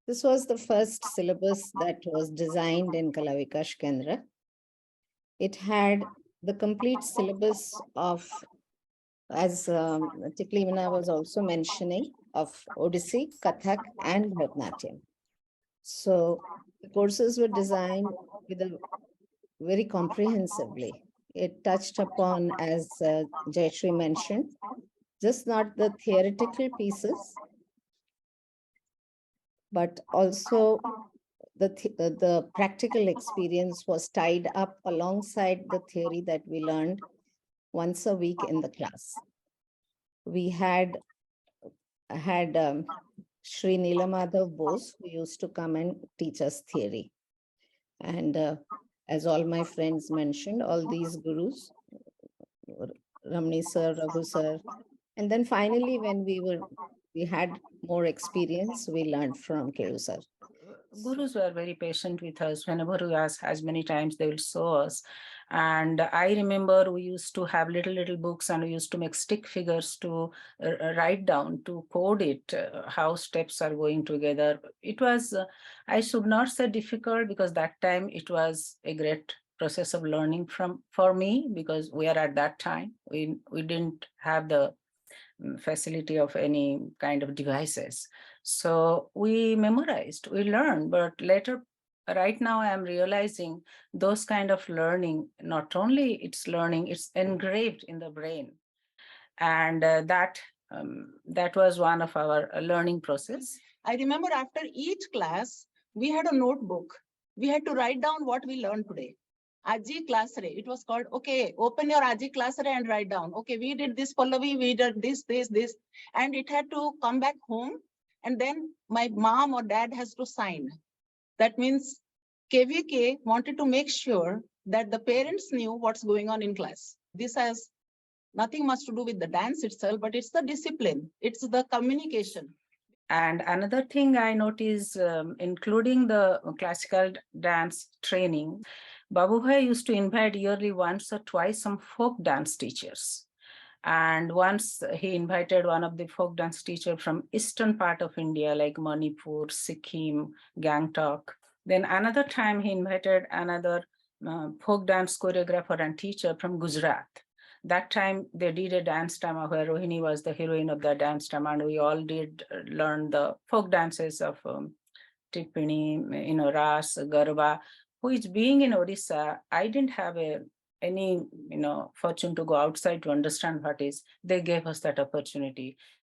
This was the first syllabus that was designed in Vikash Kendra. It had the complete syllabus of, as Tiklimana was also mentioning, of Odissi, Kathak, and Bharatanatyam. So the courses were designed with a very comprehensively. It touched upon, as Jayashree mentioned, just not the theoretical pieces, but also the practical experience was tied up alongside the theory that we learned once a week in the class. We had Sri Neelamadhav Bose, who used to come and teach us theory. And as all my friends mentioned, all these gurus, Ramni sir, Raghu sir, and then finally, when we had more experience, we learned from Kedu sir. Gurus were very patient with us. Whenever we asked as many times, they will show us. And I remember we used to have little books, and we used to make stick figures to write down, to code it, how steps are going together. It was, I should not say difficult, because that time it was a great process of learning for me, because we are at that time, we didn't have the facility of any kind of devices. So we memorized, we learned, but later, right now I am realizing those kind of learning, not only it's learning, it's engraved in the brain. And that was one of our learning process. I remember after each class, we had a notebook. We had to write down what we learned today. Aji class re. It was called, okay, open your Aji class re and write down. Okay, we did this Pallavi, we did this. And it had to come back home. And then my mom or dad has to sign. That means KVK wanted to make sure that the parents knew what's going on in class. This has nothing much to do with the dance itself, but it's the discipline. It's the communication. And another thing I noticed, including the classical dance training, Babu Bhai used to invite yearly once or twice some folk dance teachers. And once he invited one of the folk dance teacher from eastern part of India, like Manipur, Sikkim, Gangtok. Then another time he invited another folk dance choreographer and teacher from Gujarat. That time they did a dance drama where Rohini was the heroine of the dance drama, and we all did learn the folk dances of Tipini, Ras, Garba. Which, being in Odisha, I didn't have any fortune to go outside to understand what is. They gave us that opportunity.